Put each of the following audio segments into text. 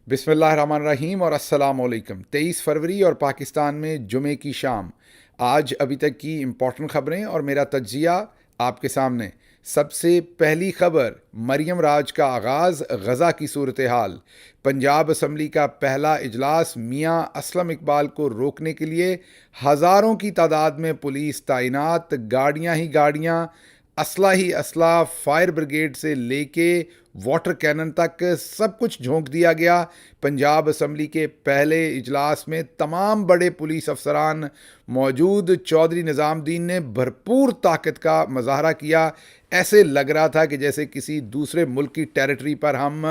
बिस्मिल्लाहिर्रहमानिर्रहीम और अस्सलाम वालेकुम। 23 फरवरी और पाकिस्तान में जुमे की शाम। आज अभी तक की इम्पोर्टेंट खबरें और मेरा तज्जिया आपके सामने। सबसे पहली खबर, मरियम राज का आगाज़, गज़ा की सूरत हाल। पंजाब असम्बली का पहला इजलास, मियाँ असलम इकबाल को रोकने के लिए हज़ारों की तादाद में पुलिस तैनात, गाड़ियाँ ही गाड़ियाँ, असला ही असला, फायर ब्रिगेड से लेके वाटर कैनन तक सब कुछ झोंक दिया गया। पंजाब असम्बली के पहले इजलास में तमाम बड़े पुलिस अफसरान मौजूद। चौधरी निज़ामुद्दीन ने भरपूर ताकत का मुजाहरा किया। ऐसे लग रहा था कि जैसे किसी दूसरे मुल्क की टेरिटरी पर हम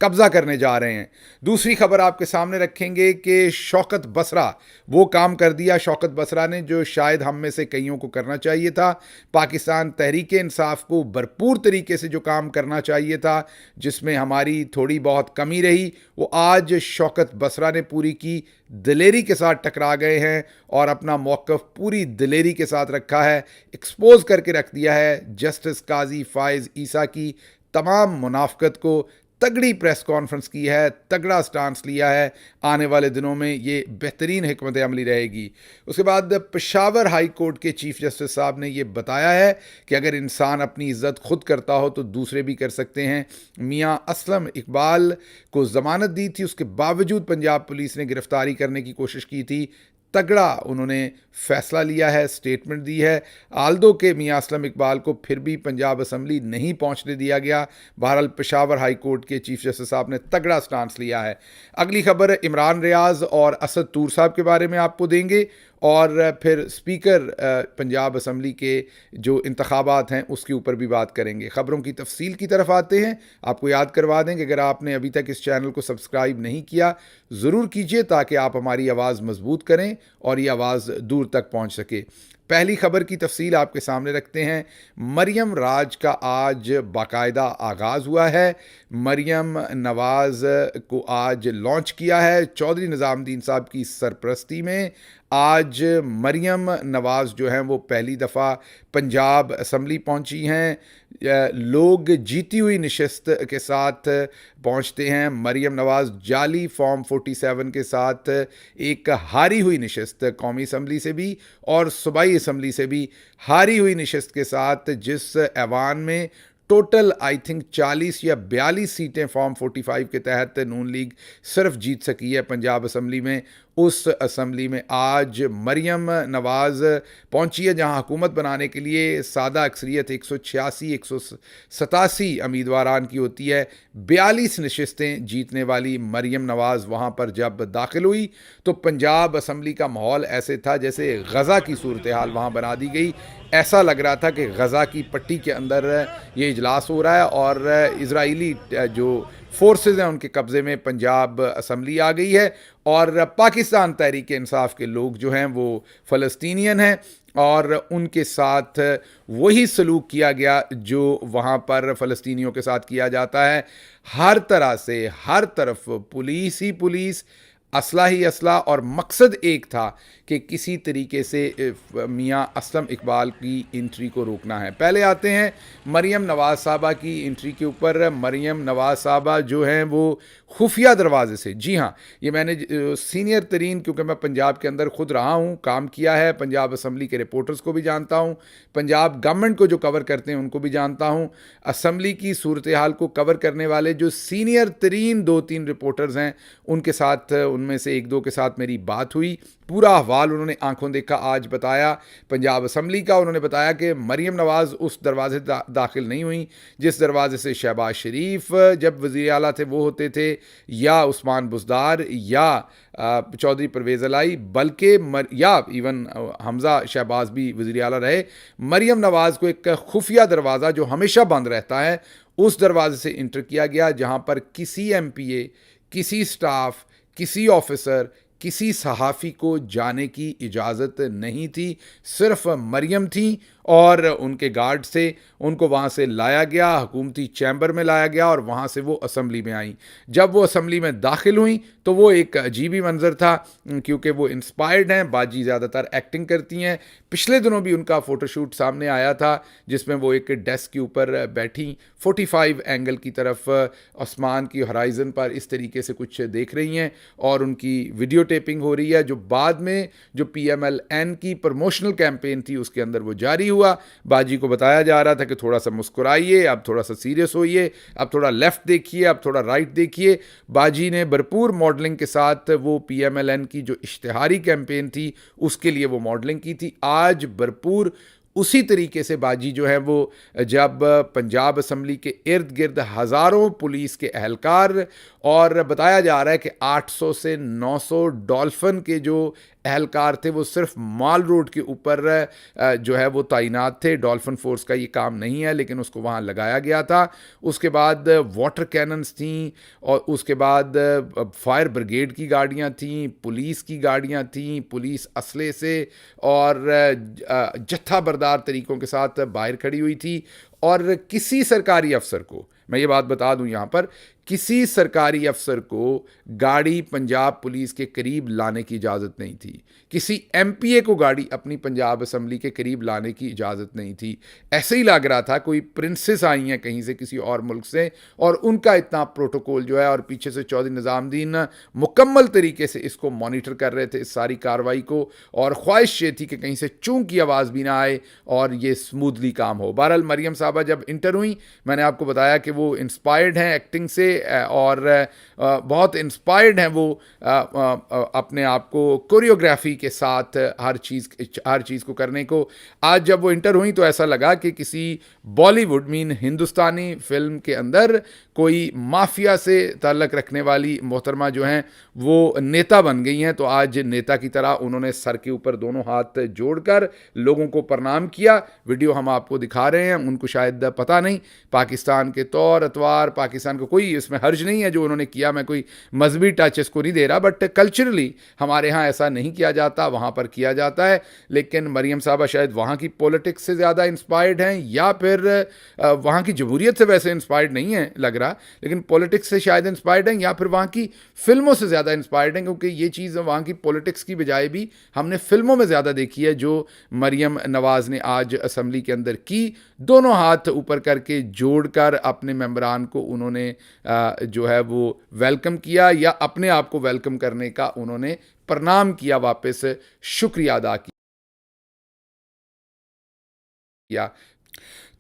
कब्जा करने जा रहे हैं। दूसरी खबर आपके सामने रखेंगे कि शौकत बसरा वो काम कर दिया। शौकत बसरा ने जो शायद हम में से कईयों को करना चाहिए था, पाकिस्तान तहरीक इंसाफ को भरपूर तरीके से जो काम करना चाहिए था, जिसमें हमारी थोड़ी बहुत कमी रही, वो आज शौकत बसरा ने पूरी की। दिलेरी के साथ टकरा गए हैं और अपना मौक़िफ़ पूरी दिलेरी के साथ रखा है, एक्सपोज करके रख दिया है जस्टिस काजी फायज़ ईसा की तमाम मुनाफ़कत को। तगड़ी प्रेस कॉन्फ्रेंस की है, तगड़ा स्टांस लिया है। आने वाले दिनों में ये बेहतरीन हिकमत अमली रहेगी। उसके बाद पेशावर हाई कोर्ट के चीफ जस्टिस साहब ने ये बताया है कि अगर इंसान अपनी इज़्ज़त खुद करता हो तो दूसरे भी कर सकते हैं। मियाँ असलम इकबाल को ज़मानत दी थी, उसके बावजूद पंजाब पुलिस ने गिरफ्तारी करने की कोशिश की थी। तगड़ा उन्होंने फैसला लिया है, स्टेटमेंट दी है। आल्दो के मियाँ असलम इकबाल को फिर भी पंजाब असम्बली नहीं पहुंचने दिया गया। बहरहाल पेशावर हाई कोर्ट के चीफ जस्टिस साहब ने तगड़ा स्टांस लिया है। अगली खबर इमरान रियाज और असद तूर साहब के बारे में आपको देंगे और फिर स्पीकर पंजाब असम्बली के जो इंतखाबात हैं उसके ऊपर भी बात करेंगे। ख़बरों की तफसील की तरफ आते हैं। आपको याद करवा दें कि अगर आपने अभी तक इस चैनल को सब्सक्राइब नहीं किया, ज़रूर कीजिए ताकि आप हमारी आवाज़ मजबूत करें और ये आवाज़ दूर तक पहुंच सके। पहली खबर की तफसील आपके सामने रखते हैं। मरियम राज का आज बाकायदा आगाज़ हुआ है। मरियम नवाज़ को आज लॉन्च किया है चौधरी निज़ामुद्दीन साहब की सरपरस्ती में। आज मरियम नवाज़ जो हैं वो पहली दफ़ा पंजाब असम्बली पहुंची हैं। लोग जीती हुई नशस्त के साथ पहुंचते हैं। मरियम नवाज़ जाली फॉर्म 47 के साथ एक हारी हुई नशस्त कौमी असम्बली से भी और सूबाई असम्बली से भी हारी हुई नशस्त के साथ, जिस ऐवान में टोटल आई थिंक 40 या 42 सीटें फॉर्म 45 के तहत नून लीग सिर्फ जीत सकी है पंजाब असम्बली में, उस असम्बली में आज मरियम नवाज़ पहुंची है, जहां हुकूमत बनाने के लिए सादा अक्सरियत 186 187 उम्मीदवारान की होती है। 42 नशस्तें जीतने वाली मरियम नवाज़ वहां पर जब दाखिल हुई तो पंजाब असम्बली का माहौल ऐसे था जैसे गज़ा की सूरत हाल वहाँ बना दी गई। ऐसा लग रहा था कि गज़ा की पट्टी के अंदर ये इजलास हो रहा है और इजराइली जो फोर्सेस हैं उनके कब्ज़े में पंजाब असम्बली आ गई है और पाकिस्तान तहरीक इंसाफ के लोग जो हैं वो फ़लस्तीनियन हैं और उनके साथ वही सलूक किया गया जो वहाँ पर फ़लस्तीनियों के साथ किया जाता है। हर तरह से हर तरफ पुलिस ही पुलिस, असला ही असला, और मकसद एक था कि किसी तरीके से मियाँ असलम इकबाल की एंट्री को रोकना है। पहले आते हैं मरियम नवाज़ साहबा की एंट्री के ऊपर। मरियम नवाज़ साहबा जो हैं वो खुफिया दरवाज़े से, जी हाँ, ये मैंने सीनियर तरीन, क्योंकि मैं पंजाब के अंदर ख़ुद रहा हूँ, काम किया है, पंजाब असम्बली के रिपोर्टर्स को भी जानता हूँ, पंजाब गवर्नमेंट को जो कवर करते हैं उनको भी जानता हूँ। असम्बली की सूरत हाल को कवर करने वाले जो सीनियर तरीन 2-3 रिपोर्टर्स हैं उनके साथ, उनमें से एक दो के साथ मेरी बात हुई। पूरा अहवाल उन्होंने आंखों देखा आज बताया पंजाब असम्बली का। उन्होंने बताया कि मरियम नवाज़ उस दरवाजे दाखिल नहीं हुई जिस दरवाजे से शहबाज शरीफ जब वज़ीर आला थे वो होते थे, या उस्मान बुज़दार, या चौधरी परवेज़ अलाई, बल्कि या इवन हमज़ा शहबाज भी वज़ीर आला रहे। मरियम नवाज़ को एक खुफिया दरवाज़ा जो हमेशा बंद रहता है उस दरवाजे से इंटर किया गया, जहाँ पर किसी MPA, किसी स्टाफ, किसी ऑफिसर, किसी सहाफ़ी को जाने की इजाज़त नहीं थी। सिर्फ मरियम थी और उनके गार्ड से उनको वहाँ से लाया गया, हुकूमती चैम्बर में लाया गया और वहाँ से वो असम्बली में आई। जब वो असम्बली में दाखिल हुई तो वो एक अजीब ही मंजर था, क्योंकि वो इंस्पायर्ड हैं, बाजी ज़्यादातर एक्टिंग करती हैं। पिछले दिनों भी उनका फ़ोटोशूट सामने आया था जिसमें वो एक डेस्क के ऊपर बैठी 45 एंगल की तरफ आसमान की हराइजन पर इस तरीके से कुछ देख रही हैं और उनकी वीडियो टेपिंग हो रही है, जो बाद में जो PMLN की प्रमोशनल कैंपेन थी उसके अंदर वो जारी हुआ। बाजी को बताया जा रहा था कि थोड़ा सा मुस्कुराइए, अब थोड़ा सा सीरियस होइए, अब थोड़ा लेफ़्ट देखिए, अब थोड़ा राइट देखिए। बाजी ने भरपूर मॉडलिंग के साथ वो PMLN की जो इश्तिहारी कैंपेन थी उसके लिए वो मॉडलिंग की थी। आज भरपूर उसी तरीके से बाजी जो है वो जब पंजाब असम्बली के इर्द गिर्द हज़ारों पुलिस के एहलकार और बताया जा रहा है कि 800 से 900 डॉल्फिन के जो एहलकार थे वो सिर्फ माल रोड के ऊपर जो है वो तैनात थे। डॉल्फिन फोर्स का ये काम नहीं है लेकिन उसको वहाँ लगाया गया था। उसके बाद वाटर कैनन्स थीं और उसके बाद फायर ब्रिगेड की गाड़ियाँ थीं, पुलिस की गाड़ियाँ थीं, पुलिस असले से और जत्था बरदार तरीक़ों के साथ बाहर खड़ी हुई थी। और किसी सरकारी अफसर को, मैं ये बात बता दूं यहाँ पर, किसी सरकारी अफसर को गाड़ी पंजाब पुलिस के करीब लाने की इजाज़त नहीं थी। किसी MPA को गाड़ी अपनी पंजाब असम्बली के करीब लाने की इजाज़त नहीं थी। ऐसे ही लग रहा था कोई प्रिंसेस आई हैं कहीं से, किसी और मुल्क से, और उनका इतना प्रोटोकॉल जो है, और पीछे से चौधरी निज़ामुद्दीन मुकम्मल तरीके से इसको मॉनिटर कर रहे थे इस सारी कार्रवाई को, और ख्वाहिश ये थी कि कहीं से चूं की आवाज़ भी ना आए और ये स्मूथली काम हो। बहरहाल मरियम साहबा जब इंटर हुई, मैंने आपको बताया कि वो इंस्पायर्ड हैं एक्टिंग से और बहुत इंस्पायर्ड हैं वो अपने आप को कोरियोग्राफी के साथ हर चीज़ को करने को। आज जब वो इंटर हुई तो ऐसा लगा कि किसी बॉलीवुड हिंदुस्तानी फिल्म के अंदर कोई माफिया से ताल्लुक़ रखने वाली मोहतरमा जो हैं वो नेता बन गई हैं। तो आज नेता की तरह उन्होंने सर के ऊपर दोनों हाथ जोड़कर लोगों को प्रणाम किया। वीडियो हम आपको दिखा रहे हैं, उनको शायद पता नहीं, पाकिस्तान के तौर अतवार, पाकिस्तान को कोई इसमें हर्ज नहीं है जो उन्होंने किया। मैं कोई मजहबी टच इसको नहीं दे रहा, बट कल्चरली हमारे यहाँ ऐसा नहीं किया जाता, वहाँ पर किया जाता है। लेकिन मरियम साहबा शायद वहाँ की पॉलिटिक्स से ज़्यादा इंस्पायर्ड हैं, या फिर वहाँ की जमहूरियत से वैसे इंस्पायर्ड नहीं है लग रहा, लेकिन पॉलिटिक्स से शायद इंस्पायर्ड हैं, या फिर वहाँ की फिल्मों से ज़्यादा इंस्पायर्ड हैं, क्योंकि ये चीज़ वहाँ की पॉलिटिक्स की बजाय भी हमने फिल्मों में ज़्यादा देखी है जो मरियम नवाज़ ने आज असम्बली के अंदर की। दोनों हाथ ऊपर करके जोड़कर अपने मेंबरान को उन्होंने जो है वो वेलकम किया, या अपने आप को वेलकम करने का उन्होंने प्रणाम किया, वापस शुक्रिया अदा किया।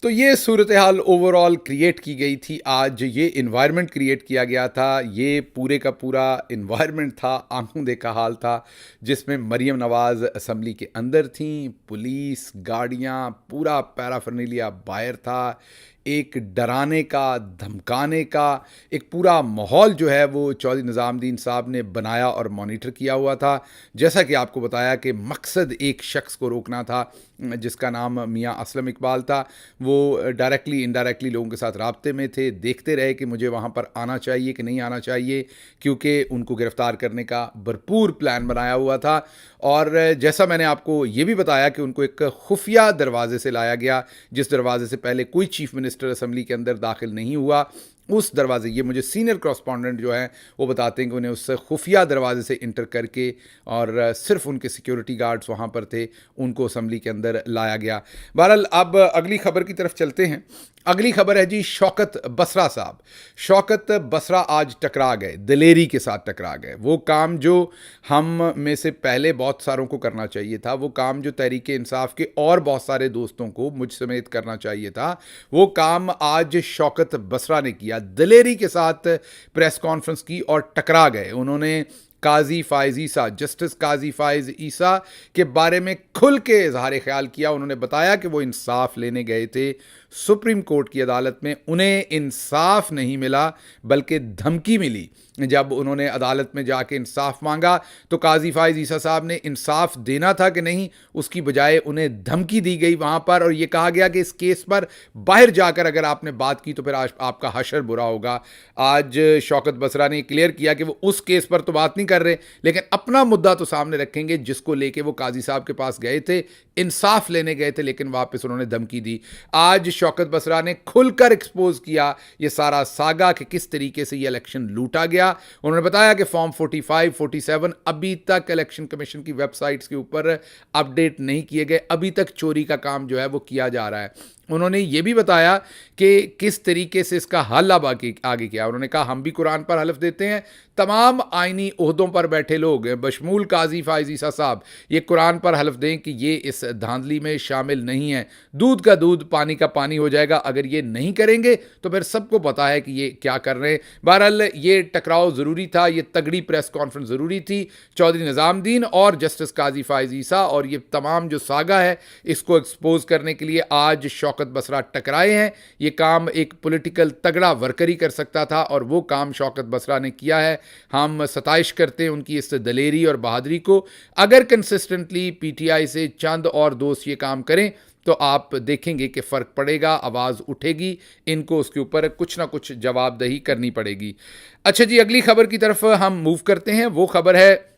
तो ये सूरत हाल ओवरऑल क्रिएट की गई थी। आज ये इन्वायरमेंट क्रिएट किया गया था, ये पूरे का पूरा इन्वायरमेंट था, आंखों देखा हाल था, जिसमें मरियम नवाज़ असम्बली के अंदर थी, पुलिस, गाड़ियाँ, पूरा पैराफर्नेलिया बाहर था। एक डराने का, धमकाने का एक पूरा माहौल जो है वो चौधरी निज़ामुद्दीन साहब ने बनाया और मॉनिटर किया हुआ था। जैसा कि आपको बताया कि मकसद एक शख्स को रोकना था जिसका नाम मियाँ असलम इकबाल था। वो डायरेक्टली इनडायरेक्टली लोगों के साथ राब्ते में थे, देखते रहे कि मुझे वहाँ पर आना चाहिए कि नहीं आना चाहिए, क्योंकि उनको गिरफ़्तार करने का भरपूर प्लान बनाया हुआ था। और जैसा मैंने आपको ये भी बताया कि उनको एक खुफिया दरवाज़े से लाया गया, जिस दरवाज़े से पहले कोई चीफ़ मिनिस्टर असम्बली के अंदर दाखिल नहीं हुआ। उस दरवाज़े, ये मुझे सीनियर कॉरस्पॉन्डेंट जो हैं वो बताते हैं कि उन्हें उस खुफिया दरवाज़े से इंटर करके, और सिर्फ उनके सिक्योरिटी गार्ड्स वहाँ पर थे, उनको असम्बली के अंदर लाया गया। बहरहाल अब अगली खबर की तरफ चलते हैं। अगली खबर है जी शौकत बसरा साहब। शौकत बसरा आज टकरा गए, दिलेरी के साथ टकरा गए। वो काम जो हम में से पहले बहुत सारों को करना चाहिए था, वो काम जो तहरीक इंसाफ के और बहुत सारे दोस्तों को मुझ समेत करना चाहिए था, वो काम आज शौकत बसरा ने किया। दिलेरी के साथ प्रेस कॉन्फ्रेंस की और टकरा गए। उन्होंने काजी फ़ाइज़ ईसा, जस्टिस काजी फ़ाइज़ ईसा के बारे में खुल के इजहार ख्याल किया। उन्होंने बताया कि वो इंसाफ लेने गए थे सुप्रीम कोर्ट की अदालत में उन्हें इंसाफ नहीं मिला बल्कि धमकी मिली। जब उन्होंने अदालत में जाके इंसाफ मांगा तो काजी फाइज ईसा साहब ने इंसाफ देना था कि नहीं, उसकी बजाय उन्हें धमकी दी गई वहाँ पर, और ये कहा गया कि इस केस पर बाहर जाकर अगर आपने बात की तो फिर आज आपका हशर बुरा होगा। आज शौकत बसरा ने क्लियर किया कि वो उस केस पर तो बात नहीं कर रहे, लेकिन अपना मुद्दा तो सामने रखेंगे जिसको लेके वो काजी साहब के पास गए थे, इंसाफ लेने गए थे, लेकिन वापस उन्होंने धमकी दी। आज शौकत बसरा ने खुलकर एक्सपोज किया ये सारा सागा कि किस तरीके से ये इलेक्शन लूटा गया। उन्होंने बताया कि फॉर्म 45, 47 अभी तक इलेक्शन कमीशन की वेबसाइट्स के ऊपर अपडेट नहीं किए गए, अभी तक चोरी का काम जो है वो किया जा रहा है। उन्होंने ये भी बताया कि किस तरीके से इसका हल अब आगे किया। उन्होंने कहा हम भी कुरान पर हलफ देते हैं, तमाम आइनी ओहदों पर बैठे लोग बशमूल काजी फाइज ईसा साहब ये कुरान पर हलफ दें कि ये इस धांधली में शामिल नहीं है। दूध का दूध पानी का पानी हो जाएगा अगर ये नहीं करेंगे तो फिर सबको पता है कि ये क्या कर रहे हैं। बहरहाल ये टकराव ज़रूरी था, ये तगड़ी प्रेस कॉन्फ्रेंस ज़रूरी थी। चौधरी निज़ामुद्दीन और जस्टिस काजी फाइज ईसा और ये तमाम जो सागा है इसको एक्सपोज करने के लिए आज शौकत बसरा टकराए हैं। ये काम एक पॉलिटिकल तगड़ा वर्कर ही कर सकता था और वो काम शौकत बसरा ने किया है। हम सताइश करते हैं उनकी इस दलेरी और बहादुरी को। अगर कंसिस्टेंटली पीटीआई से चंद और दोस्त ये काम करें तो आप देखेंगे कि फ़र्क पड़ेगा, आवाज़ उठेगी, इनको उसके ऊपर कुछ ना कुछ जवाबदेही करनी पड़ेगी। अच्छा जी, अगली खबर की तरफ हम मूव करते हैं। वो खबर है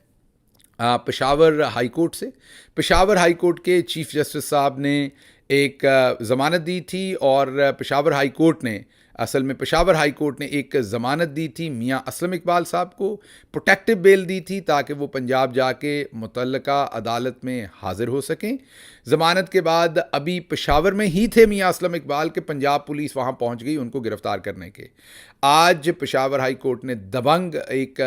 पेशावर हाई कोर्ट से। पेशावर हाई कोर्ट के चीफ जस्टिस साहब ने एक ज़मानत दी थी और पेशावर हाई कोर्ट ने एक ज़मानत दी थी मियां असलम इकबाल साहब को, प्रोटेक्टिव बेल दी थी ताकि वो पंजाब जाके मुतल्लका अदालत में हाज़िर हो सकें। ज़मानत के बाद अभी पेशावर में ही थे मियां असलम इकबाल के, पंजाब पुलिस वहाँ पहुँच गई उनको गिरफ़्तार करने के। आज पेशावर हाई कोर्ट ने दबंग एक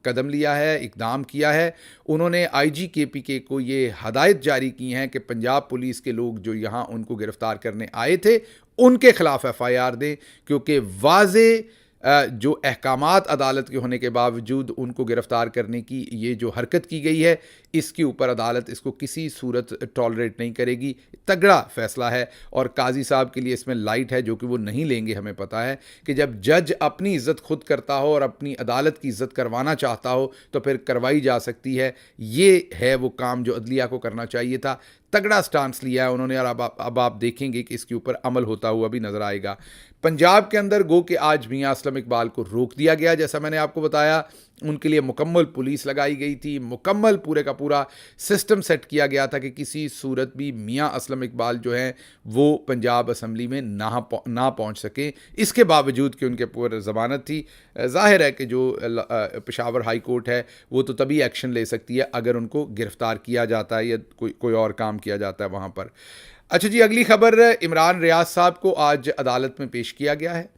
कदम लिया है, इक़दाम किया है। उन्होंने IGKPK को ये हदायत जारी की हैं कि पंजाब पुलिस के लोग जो यहाँ उनको गिरफ़्तार करने आए थे उनके खिलाफ FIR दें, क्योंकि वाज़े जो अहकामात अदालत के होने के बावजूद उनको गिरफ़्तार करने की ये जो हरकत की गई है इसके ऊपर अदालत इसको किसी सूरत टॉलरेट नहीं करेगी। तगड़ा फ़ैसला है और काजी साहब के लिए इसमें लाइट है जो कि वो नहीं लेंगे। हमें पता है कि जब जज अपनी इज़्ज़त खुद करता हो और अपनी अदालत की इज़्ज़त करवाना चाहता हो तो फिर करवाई जा सकती है। ये है वो काम जो अदलिया को करना चाहिए था। तगड़ा स्टांस लिया है उन्होंने और अब आप देखेंगे कि इसके ऊपर अमल होता हुआ भी नज़र आएगा। पंजाब के अंदर गो कि आज मियां असलम इकबाल को रोक दिया गया, जैसा मैंने आपको बताया। उनके लिए मुकम्मल पुलिस लगाई गई थी, मुकम्मल पूरे का पूरा सिस्टम सेट किया गया था कि किसी सूरत भी मियां असलम इकबाल जो हैं वो पंजाब असम्बली में ना पहुंच सके। इसके बावजूद कि उनके पूरे ज़मानत थी। ज़ाहिर है कि जो पेशावर हाई कोर्ट है वो तो तभी एक्शन ले सकती है अगर उनको गिरफ़्तार किया जाता है या कोई और काम किया जाता है वहाँ पर। अच्छा जी, अगली खबर, इमरान रियाज साहब को आज अदालत में पेश किया गया है।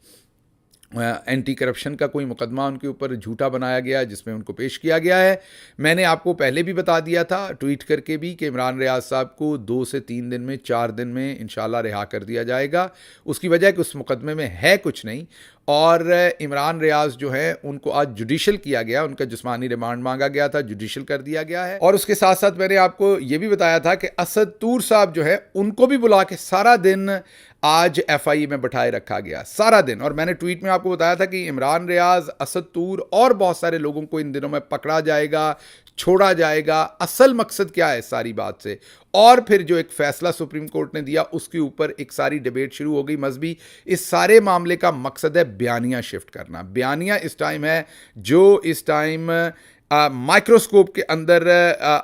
एंटी करप्शन का कोई मुकदमा उनके ऊपर झूठा बनाया गया जिसमें उनको पेश किया गया है। मैंने आपको पहले भी बता दिया था ट्वीट करके भी कि इमरान रियाज साहब को 2 से 3 दिन में, 4 दिन में इंशाल्लाह रिहा कर दिया जाएगा। उसकी वजह कि उस मुकदमे में है कुछ नहीं और इमरान रियाज जो है उनको आज जुडिशल किया गया, उनका जिस्मानी रिमांड मांगा गया था, जुडिशल कर दिया गया है। और उसके साथ साथ मैंने आपको ये भी बताया था कि असद तूर साहब जो है उनको भी बुला के सारा दिन आज FIE में बैठाए रखा गया, सारा दिन। और मैंने ट्वीट में आपको बताया था कि इमरान रियाज, असद तूर और बहुत सारे लोगों को इन दिनों में पकड़ा जाएगा, छोड़ा जाएगा। असल मकसद क्या है सारी बात से? और फिर जो एक फ़ैसला सुप्रीम कोर्ट ने दिया उसके ऊपर एक सारी डिबेट शुरू हो गई मजहबी। इस सारे मामले का मकसद है बयानिया शिफ्ट करना। बयानिया इस टाइम है जो इस टाइम माइक्रोस्कोप के अंदर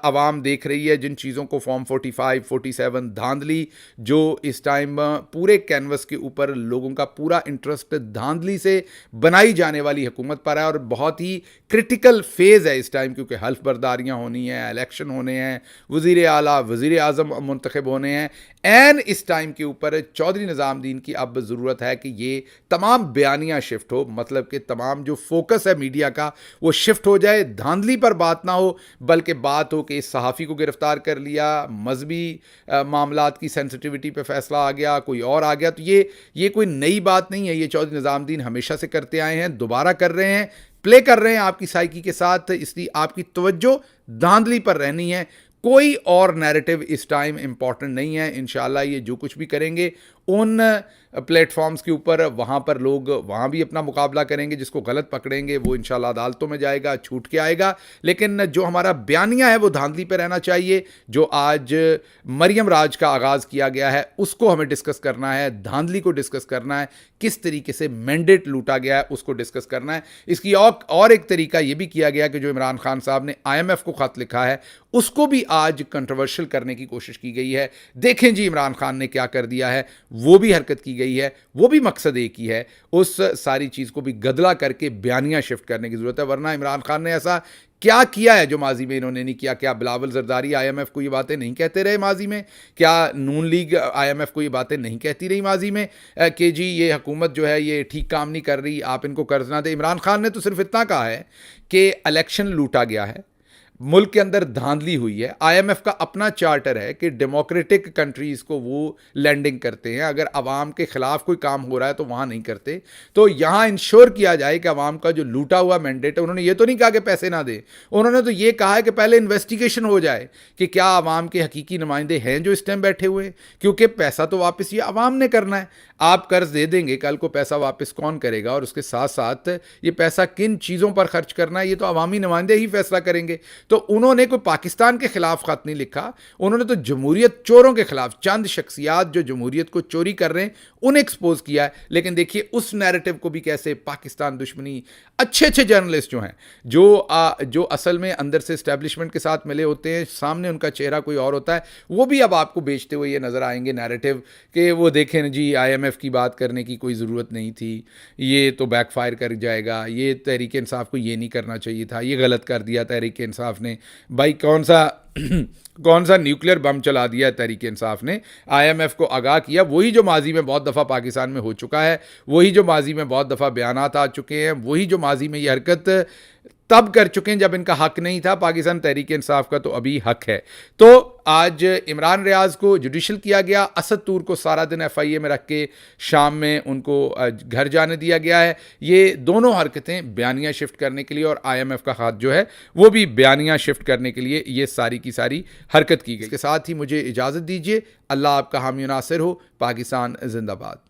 आवाम देख रही है, जिन चीज़ों को फॉर्म 45, 47 धांधली जो इस टाइम पूरे कैनवस के ऊपर लोगों का पूरा इंटरेस्ट धांधली से बनाई जाने वाली हुकूमत पर है और बहुत ही क्रिटिकल फेज़ है इस टाइम, क्योंकि हल्फ बर्दारियाँ होनी है, इलेक्शन होने हैं, वज़ीर आला वज़ीर आज़म मुंतखब होने हैं। एन इस टाइम के ऊपर चौधरी निज़ामुद्दीन की अब ज़रूरत है कि ये तमाम बयानियाँ शिफ्ट हो, मतलब कि तमाम जो फोकस है मीडिया का वो शिफ्ट हो जाए, धांधली पर बात ना हो बल्कि बात हो कि इस सहाफ़ी को गिरफ़्तार कर लिया, मजहबी मामलात की सेंसिटिविटी पे फ़ैसला आ गया, कोई और आ गया। तो ये कोई नई बात नहीं है, ये चौधरी निज़ामुद्दीन हमेशा से करते आए हैं, दोबारा कर रहे हैं, प्ले कर रहे हैं आपकी साइकी के साथ। इसलिए आपकी तवज्जो धांधली पर रहनी है, कोई और नैरेटिव इस टाइम इंपॉर्टेंट नहीं है। इंशाल्लाह ये जो कुछ भी करेंगे उन प्लेटफॉर्म्स के ऊपर, वहाँ पर लोग वहाँ भी अपना मुकाबला करेंगे, जिसको गलत पकड़ेंगे वो इंशाल्लाह अदालतों में जाएगा, छूट के आएगा। लेकिन जो हमारा बयानिया है वो धांधली पे रहना चाहिए। जो आज मरियम राज का आगाज़ किया गया है उसको हमें डिस्कस करना है, धांधली को डिस्कस करना है, किस तरीके से मैंडेट लूटा गया है उसको डिस्कस करना है। इसकी और एक तरीका ये भी किया गया कि जो इमरान खान साहब ने IMF को खत लिखा है उसको भी आज कंट्रोवर्शियल करने की कोशिश की गई है। देखें जी इमरान खान ने क्या कर दिया है, वो भी हरकत की गई है, वो भी मकसद एक ही है, उस सारी चीज़ को भी गदला करके बयानिया शिफ्ट करने की ज़रूरत है। वरना इमरान खान ने ऐसा क्या किया है जो माजी में इन्होंने नहीं किया? क्या बिलावल जरदारी IMF को ये बातें नहीं कहते रहे माजी में? क्या नून लीग IMF को ये बातें नहीं कहती रही माजी में कि जी ये हुकूमत जो है ये ठीक काम नहीं कर रही, आप इनको कर्ज ना दें? इमरान खान ने तो सिर्फ इतना कहा है कि इलेक्शन लूटा गया है, मुल्क के अंदर धांधली हुई है। IMF का अपना चार्टर है कि डेमोक्रेटिक कंट्रीज़ को वो लैंडिंग करते हैं, अगर अवाम के ख़िलाफ़ कोई काम हो रहा है तो वहाँ नहीं करते। तो यहाँ इंश्योर किया जाए कि अवाम का जो लूटा हुआ मैंडेट है, उन्होंने ये तो नहीं कहा कि पैसे ना दें, उन्होंने तो ये कहा है कि पहले इन्वेस्टिगेशन हो जाए कि क्या अवाम के हकीकी नुमाइंदे हैं जो इस टाइम बैठे हुए हैं, क्योंकि पैसा तो वापस ये अवाम ने करना है। आप कर्ज दे देंगे, कल को पैसा वापस कौन करेगा और उसके साथ साथ ये पैसा किन चीज़ों पर खर्च करना है ये तो अवामी नुमाइंदे ही फैसला करेंगे। तो उन्होंने कोई पाकिस्तान के खिलाफ खत नहीं लिखा, उन्होंने तो जमहूरियत चोरों के खिलाफ, चंद शख्सियात जो जमहूरियत को चोरी कर रहे हैं उन्हें एक्सपोज किया है। लेकिन देखिए उस नैरेटिव को भी कैसे पाकिस्तान दुश्मनी, अच्छे अच्छे जर्नलिस्ट जो हैं, जो असल में अंदर से इस्टेब्लिशमेंट के साथ मिले होते हैं, सामने उनका चेहरा कोई और होता है, वो भी अब आपको बेचते हुए ये नज़र आएंगे नैरेटिव कि वो देखें जी IMF की बात करने की कोई ज़रूरत नहीं थी, ये तो बैकफायर कर जाएगा, ये तहरीक इंसाफ को ये नहीं करना चाहिए था, ये गलत कर दिया तहरीक इंसाफ ने। भाई कौन सा न्यूक्लियर बम चला दिया तहरीक इंसाफ ने? IMF को आगाह किया, वही जो माजी में बहुत दफ़ा पाकिस्तान में हो चुका है, वही जो माजी में बहुत दफ़ा बयानात आ चुके हैं, वही जो माजी में ये हरकत तब कर चुके हैं जब इनका हक नहीं था। पाकिस्तान तहरीक इंसाफ का तो अभी हक है। तो आज इमरान रियाज को जुडिशल किया गया, असद तूर को सारा दिन FIA में रख के शाम में उनको घर जाने दिया गया है। ये दोनों हरकतें बयानिया शिफ्ट करने के लिए और IMF का हाथ जो है वो भी बयानिया शिफ्ट करने के लिए ये सारी की सारी हरकत की गई। इसके साथ ही मुझे इजाज़त दीजिए। अल्लाह आपका हामी नासिर हो। पाकिस्तान जिंदाबाद।